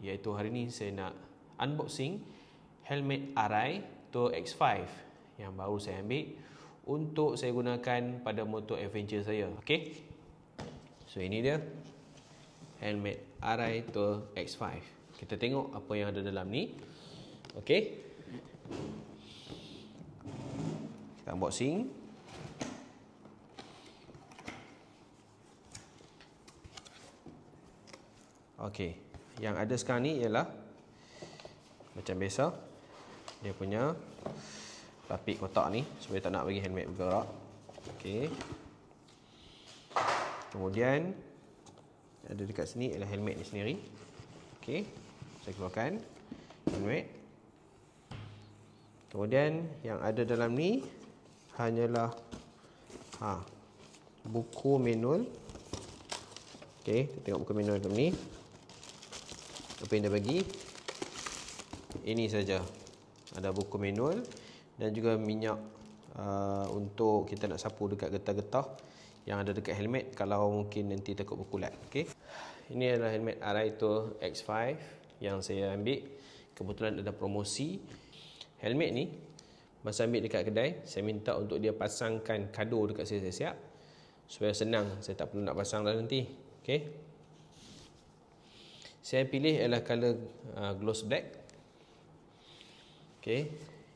iaitu hari ni saya nak unboxing helmet Arai Tour X5 yang baru saya ambil untuk saya gunakan pada motor adventure saya. Okey. So ini dia helmet Arai Tour X5. Kita tengok apa yang ada dalam ni. Okey. Kita unboxing. Okey, yang ada sekarang ni ialah macam biasa dia punya lapik kotak ni supaya tak nak bagi helmet bergerak. Okey. Kemudian ada dekat sini ialah helmet ni sendiri. Okey, saya keluarkan helmet. Kemudian yang ada dalam ni hanyalah buku manual. Okey, kita tengok buku manual dalam ni. Apa yang dia bagi? Ini saja. Ada buku manual dan juga minyak untuk kita nak sapu dekat getah-getah yang ada dekat helmet kalau mungkin nanti takut berkulat. Okey. Ini adalah helmet Arai Tour X5 yang saya ambil. Kebetulan ada promosi. Helmet ni masa ambil dekat kedai, saya minta untuk dia pasangkan kado dekat saya siap supaya senang, saya tak perlu nak pasang dah nanti. Okey. Saya pilih ialah color gloss black. Okey,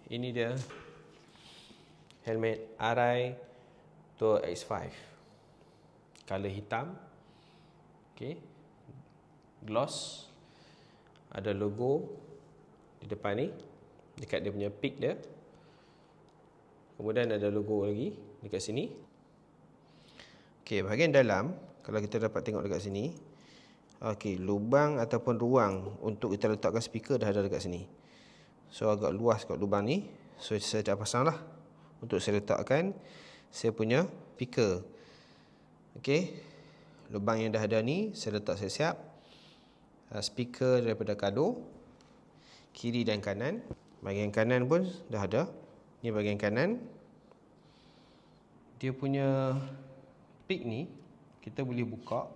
ini dia helmet Arai Tour X5. Color hitam. Okey. Gloss. Ada logo di depan ni dekat dia punya peak dia. Kemudian ada logo lagi dekat sini. Okey, bahagian dalam kalau kita dapat tengok dekat sini. Okey, lubang ataupun ruang untuk kita letakkan speaker dah ada dekat sini. So agak luas kat lubang ni. So saya dah pasang lah untuk saya letakkan saya punya speaker. Okey, lubang yang dah ada ni saya letak siap-siap. Speaker daripada kado kiri dan kanan. Bahagian kanan pun dah ada. Ni bahagian kanan. Dia punya peak ni kita boleh buka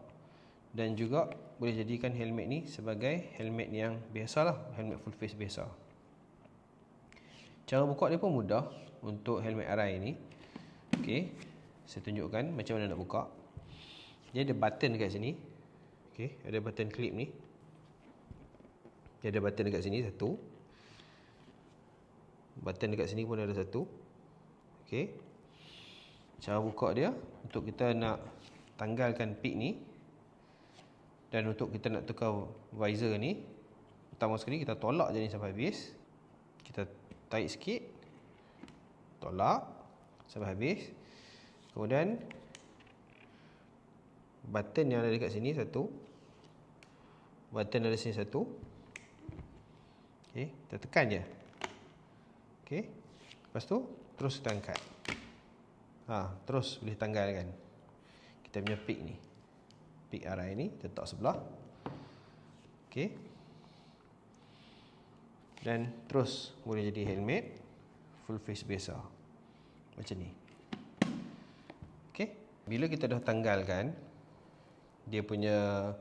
dan juga boleh jadikan helmet ni sebagai helmet yang biasalah, helmet full face biasa. Cara buka dia pun mudah untuk helmet Arai ni. Okey, saya tunjukkan macam mana nak buka. Dia ada button dekat sini. Okey, ada button clip ni. Dia ada button dekat sini satu. Button dekat sini pun ada satu. Okey. Cara buka dia untuk kita nak tanggalkan peak ni dan untuk kita nak tukar visor ni, pertama sekali kita tolak je ni sampai habis. Kita tarik sikit, tolak sampai habis. Kemudian button yang ada dekat sini satu, button ada sini satu. Okey, kita tekan je. Okey, lepas tu terus kita angkat. Terus boleh tanggalkan kita punya peak ni. Peak Arai ni letak sebelah. Okey. Dan terus boleh jadi helmet full face biasa. Macam ni. Okey. Bila kita dah tanggalkan dia punya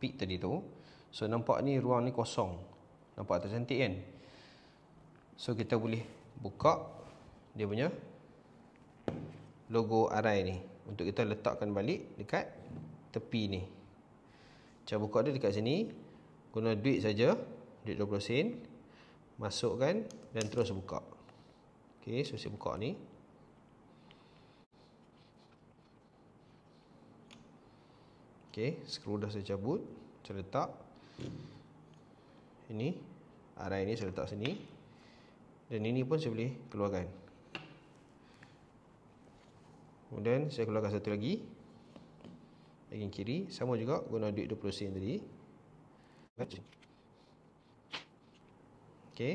peak tadi tu, so nampak ni ruang ni kosong. Nampak tak cantik kan? So kita boleh buka dia punya logo Arai ni untuk kita letakkan balik dekat tepi ni. Cara buka dia dekat sini, guna duit saja, duit 20 sen, masukkan dan terus buka. Okey, so saya buka ni. Okey, skru dah saya cabut, saya letak. Ini Arai ni saya letak sini. Dan ini pun saya boleh keluarkan. Kemudian saya keluarkan satu lagi, bahagian kiri, sama juga guna duit 20 sen tadi. Okey,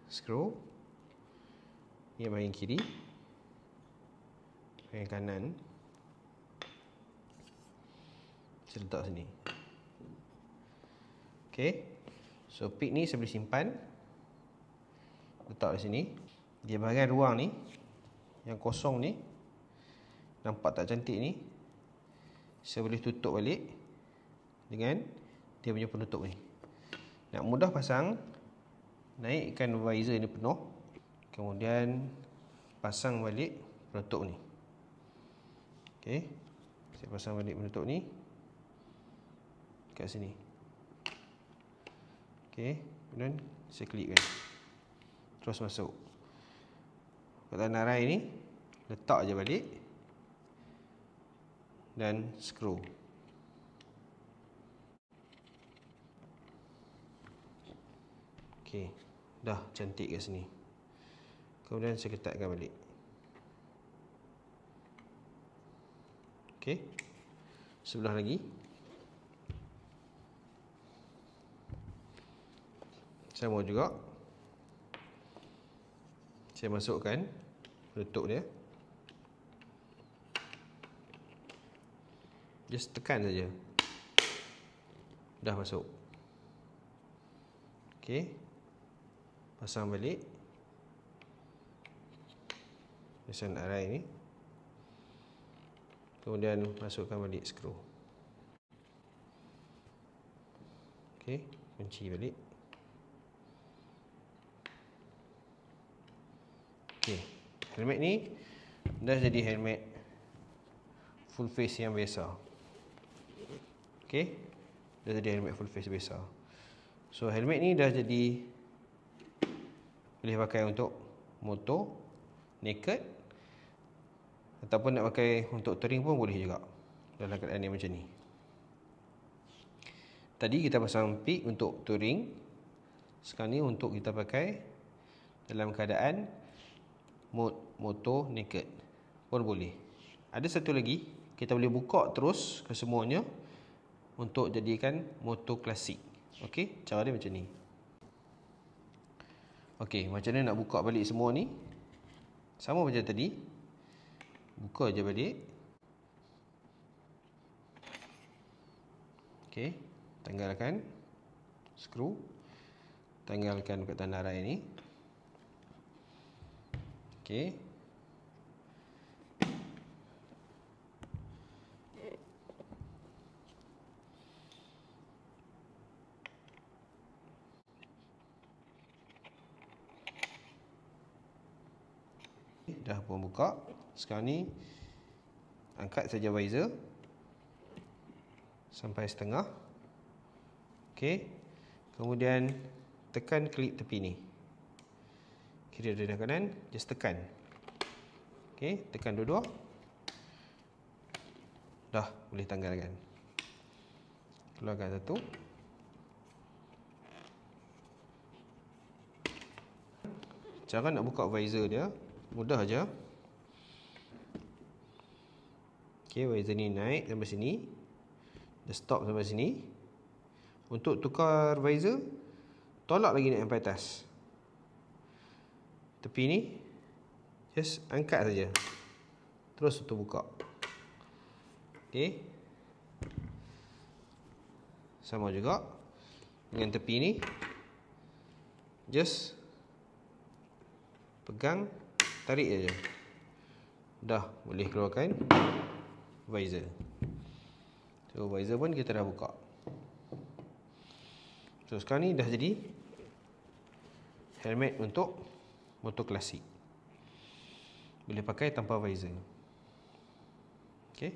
skru. Ini bahagian kiri, bahagian kanan saya letak sini. Okey, so peak ni saya boleh simpan, letak di sini. Di bahagian ruang ni yang kosong ni, nampak tak cantik ni, saya boleh tutup balik dengan dia punya penutup ni. Nak mudah pasang, naikkan visor ni penuh, kemudian pasang balik penutup ni. Okey, saya pasang balik penutup ni kat sini. Okey, kemudian saya klipkan, terus masuk kotak narai ni, letak je balik dan skru. Okey, dah cantik kat sini. Kemudian saya ketatkan balik. Okey, sebelah lagi. Sama juga, saya masukkan penutup dia. Just tekan saja, dah masuk. Okey, pasang balik mesin arai ni, kemudian masukkan balik skru. Okey, kunci balik. Okey, helmet ni dah jadi helmet full face yang biasa. Okey, dah jadi helmet full face biasa. So helmet ni dah jadi boleh pakai untuk motor naked, ataupun nak pakai untuk touring pun boleh juga dalam keadaan yang macam ni. Tadi kita pasang peak untuk touring, sekarang ni untuk kita pakai dalam keadaan mode motor naked pun boleh. Ada satu lagi, kita boleh buka terus ke semuanya untuk jadikan motor klasik. Okey, cara dia macam ni. Okey, macam mana nak buka balik semua ni? Sama macam tadi, buka je balik. Okey, tanggalkan skru, tanggalkan kotak narai ni. Okey, dah pun buka. Sekarang ni angkat saja visor sampai setengah. Okey, kemudian tekan klip tepi ni, kiri dan kanan, just tekan. Okey, tekan dua-dua, dah boleh tanggalkan. Keluarkan satu. Cara nak buka visor dia mudah aja. Okey, visor ni naik sampai sini, dah stop sampai sini. Untuk tukar visor, tolak lagi naik sampai atas. Tepi ni just angkat saja, terus untuk buka. Okey, sama juga dengan tepi ni, just pegang, tarik saja, dah boleh keluarkan visor. So visor pun kita dah buka. So sekarang ni dah jadi helmet untuk motor klasik, boleh pakai tanpa visor. Okey,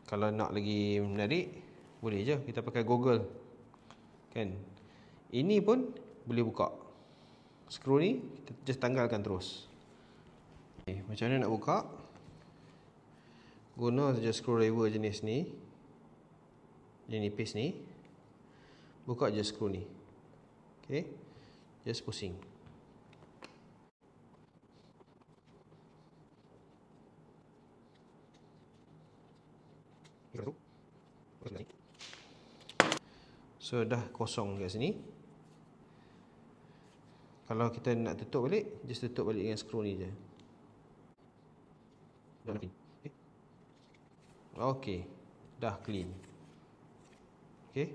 kalau nak lagi menarik, boleh je kita pakai goggle kan. Ini pun boleh buka. Skru ni kita just tanggalkan terus. Okay, macam mana nak buka? Guna saja screwdriver jenis ni, yang nipis ni. Buka je skru ni. Okey, just pusing. So dah kosong kat sini. Kalau kita nak tutup balik, just tutup balik dengan skru ni je. Okey, dah clean. Okey,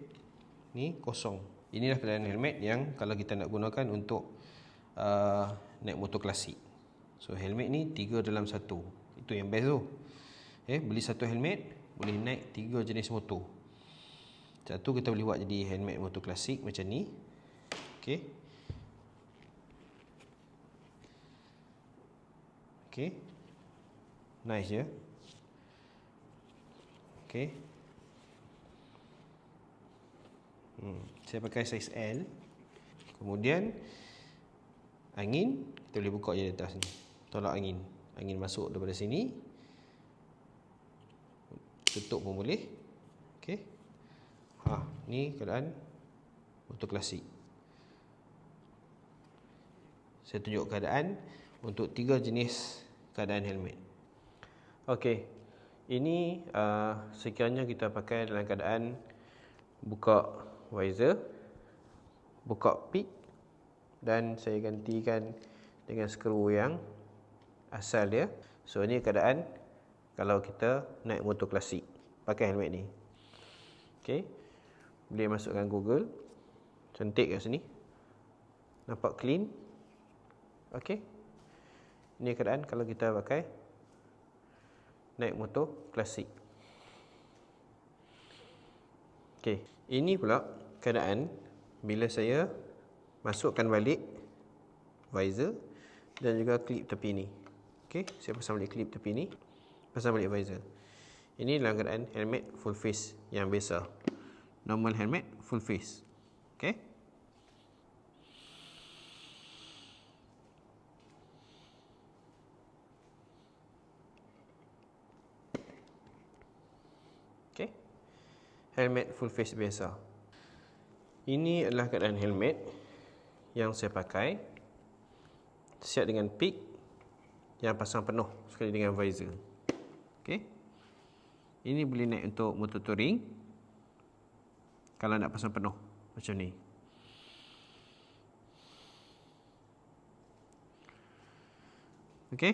ni kosong. Inilah keadaan helmet yang kalau kita nak gunakan untuk naik motor klasik. So helmet ni 3 dalam 1. Itu yang best tu. Beli satu helmet boleh naik 3 jenis motor. Satu kita boleh buat jadi handmade motor klasik macam ni. Okey. Okey. Nice je. Okey. Saya pakai saiz L. Kemudian angin kita boleh buka je di atas ni. Tolak angin. Angin masuk daripada sini. Tutup pun boleh. Okey. Ni keadaan motor klasik. Saya tunjuk keadaan untuk 3 jenis keadaan helmet. Okey. Ini sekiranya kita pakai dalam keadaan buka visor, buka peak, dan saya gantikan dengan skru yang asal dia. So ini keadaan kalau kita naik motor klasik pakai helmet ni. Okey. Boleh masukkan Google. Cantik kat sini. Nampak clean. Okey. Ini keadaan kalau kita pakai naik motor klasik. Okey. Ini pula keadaan bila saya masukkan balik visor dan juga klip tepi ni. Okey, saya pasang balik klip tepi ni, pasang balik visor. Ini dalam keadaan helmet full face yang biasa. Normal helmet full face. Okey. Okey. Helmet full face biasa. Ini adalah keadaan helmet yang saya pakai siap dengan peak yang pasang penuh sekali dengan visor. Okey. Ini boleh naik untuk motor touring kalau nak pasang penuh macam ni. Okey.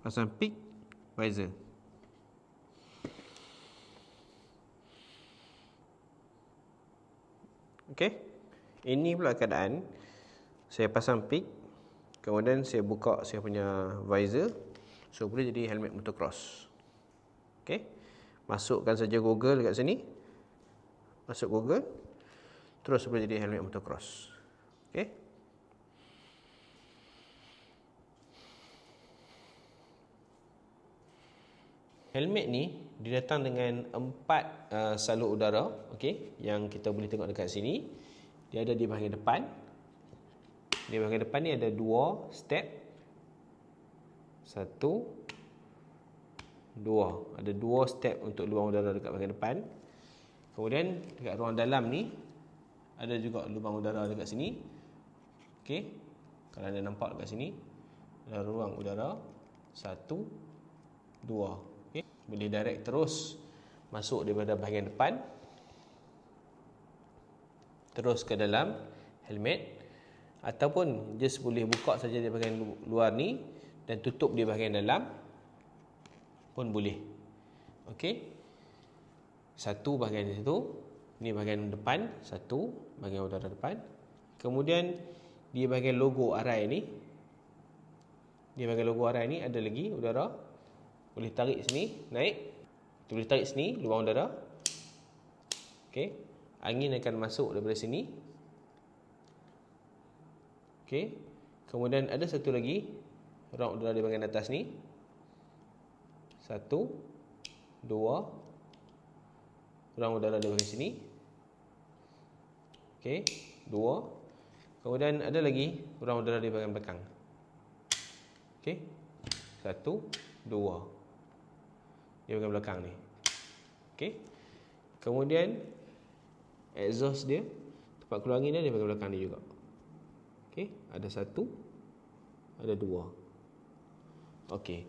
Pasang peak visor. Okey. Ini pula keadaan saya pasang peak, kemudian saya buka saya punya visor. So boleh jadi helmet motocross. Okey. Masukkan saja Google dekat sini. Masuk Google. Terus boleh jadi helmet motocross. Okey. Helmet ni dia datang dengan 4 salur udara, okey, yang kita boleh tengok dekat sini. Dia ada di bahagian depan. Di bahagian depan ni ada 2 step. 1 2. Ada 2 step untuk lubang udara dekat bahagian depan. Kemudian dekat ruang dalam ni ada juga lubang udara dekat sini. Okey. Kalau anda nampak dekat sini ada ruang udara 1 2. Okey. Boleh direct terus masuk daripada bahagian depan terus ke dalam helmet, ataupun just boleh buka saja di bahagian luar ni dan tutup di bahagian dalam pun boleh. Okey. Satu bahagian di situ, ni bahagian depan, satu bahagian udara depan. Kemudian di bahagian logo arai ni, di bahagian logo arai ni ada lagi udara. Boleh tarik sini, naik. Kita boleh tarik sini, lubang udara. Okey. Angin akan masuk daripada sini. Okey. Kemudian ada satu lagi ruang udara di bahagian atas ni. 1 2. Ruang udara di bahagian sini. Okey, 2. Kemudian ada lagi ruang udara di bahagian belakang. Okey. 1 2. Di bahagian belakang ni. Okey. Kemudian exhaust dia, tempat keluar angin dia di bahagian belakang ni juga. Okey, ada 1, ada 2. Okey.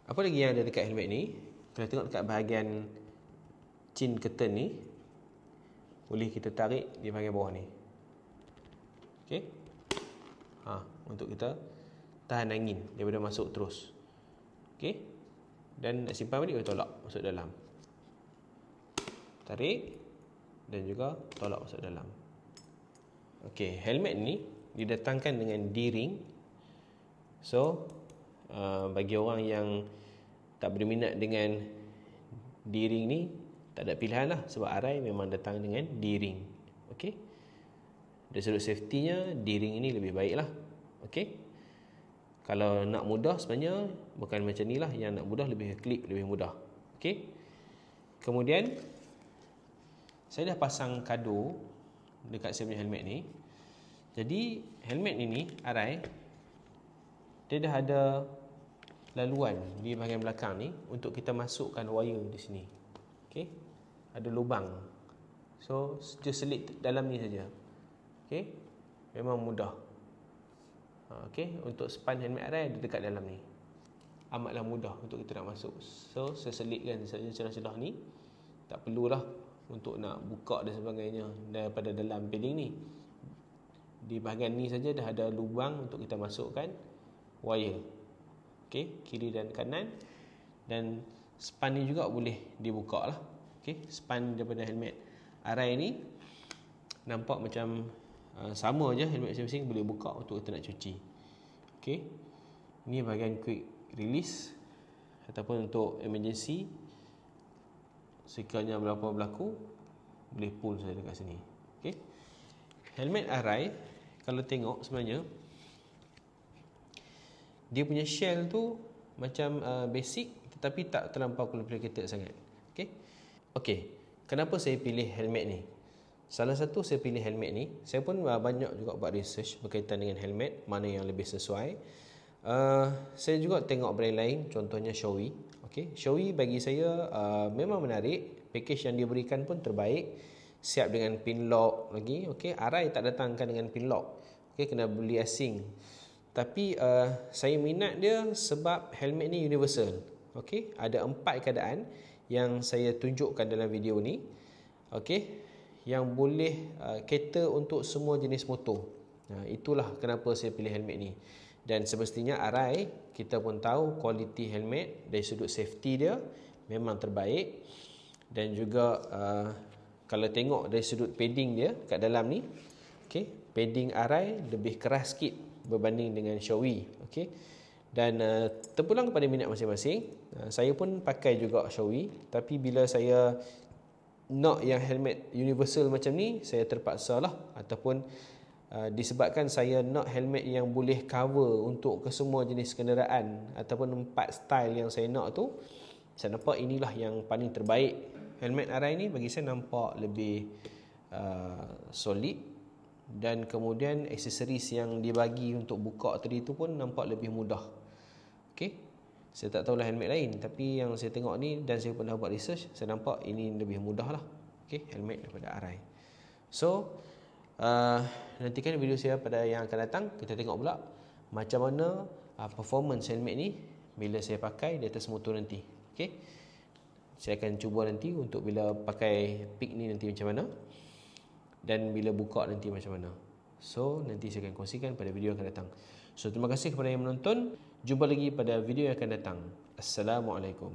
Apa lagi yang ada dekat helmet ni? Kalau tengok dekat bahagian chin curtain ni, boleh kita tarik di bahagian bawah ni. Okey. Untuk kita tahan angin daripada masuk terus. Okey. Dan nak simpan balik, boleh tolak masuk dalam. Tarik dan juga tolak masuk dalam. Okey, helmet ni didatangkan dengan D-ring. So bagi orang yang tak berminat dengan D-ring ni, Tak ada pilihan lah, sebab Arai memang datang dengan D-ring. Okey. Dari sudut safety-nya, D-ring ini lebih baik lah. Okey. Kalau nak mudah sebenarnya bukan macam ni lah. Yang nak mudah lebih clip, lebih mudah. Okey. Kemudian saya dah pasang kado dekat saya punya helmet ni. Jadi helmet ini Arai, dia dah ada laluan di bahagian belakang ni untuk kita masukkan wire di sini. Okey. Ada lubang. So just selit dalam ni saja. Okey. Memang mudah. Okey, untuk span helmet Arai ada dekat dalam ni. Amatlah mudah untuk kita nak masuk. So saya selitkan saja celah-celah ni. Tak perlulah untuk nak buka dan sebagainya daripada dalam padding ni. Di bahagian ni saja dah ada lubang untuk kita masukkan wire. Okey, kiri dan kanan. Dan span ni juga boleh dibuka lah. Okey, span daripada helmet Arai ni nampak macam sama je, helmet masing-masing boleh buka untuk kita nak cuci. Okey, ni bahagian quick release ataupun untuk emergency. Sekiranya apa-apa berlaku, boleh pull saya dekat sini. Okey, helmet Arai kalau tengok sebenarnya dia punya shell tu macam basic tetapi tak terlampau complicated sangat. Okey. Okey, kenapa saya pilih helmet ni? Salah satu saya pilih helmet ni, saya pun banyak juga buat research berkaitan dengan helmet, mana yang lebih sesuai. Saya juga tengok brand lain, contohnya Shoei. Okay, Shoei bagi saya memang menarik. Package yang dia berikan pun terbaik, siap dengan pin lock lagi. Okay, Arai tak datangkan dengan pin lock. Okay, kena beli asing. Tapi saya minat dia sebab helmet ni universal. Okay, ada 4 keadaan yang saya tunjukkan dalam video ni. Okay, yang boleh cater untuk semua jenis motor. Itulah kenapa saya pilih helmet ni. Dan semestinya Arai, kita pun tahu kualiti helmet dari sudut safety dia memang terbaik. Dan juga kalau tengok dari sudut padding dia kat dalam ni, okay, padding Arai lebih keras sikit berbanding dengan Shoei. Okay. Dan terpulang kepada minat masing-masing. Saya pun pakai juga Shoei, tapi bila saya nak yang helmet universal macam ni, saya terpaksa lah. Ataupun disebabkan saya nak helmet yang boleh cover untuk kesemua jenis kenderaan ataupun 4 style yang saya nak tu, saya nampak inilah yang paling terbaik. Helmet Arai ni bagi saya nampak lebih solid. Dan kemudian aksesoris yang dibagi untuk buka tadi tu pun nampak lebih mudah. Okay, saya tak tahulah helmet lain, tapi yang saya tengok ni dan saya pun dah buat research, saya nampak ini lebih mudah lah. Okay, helmet daripada Arai. So nantikan video saya pada yang akan datang. Kita tengok pula macam mana performance helmet ni bila saya pakai di atas motor nanti. Okay, saya akan cuba nanti untuk bila pakai pick ni nanti macam mana, dan bila buka nanti macam mana. So nanti saya akan kongsikan pada video yang akan datang. So terima kasih kepada yang menonton. Jumpa lagi pada video yang akan datang. Assalamualaikum.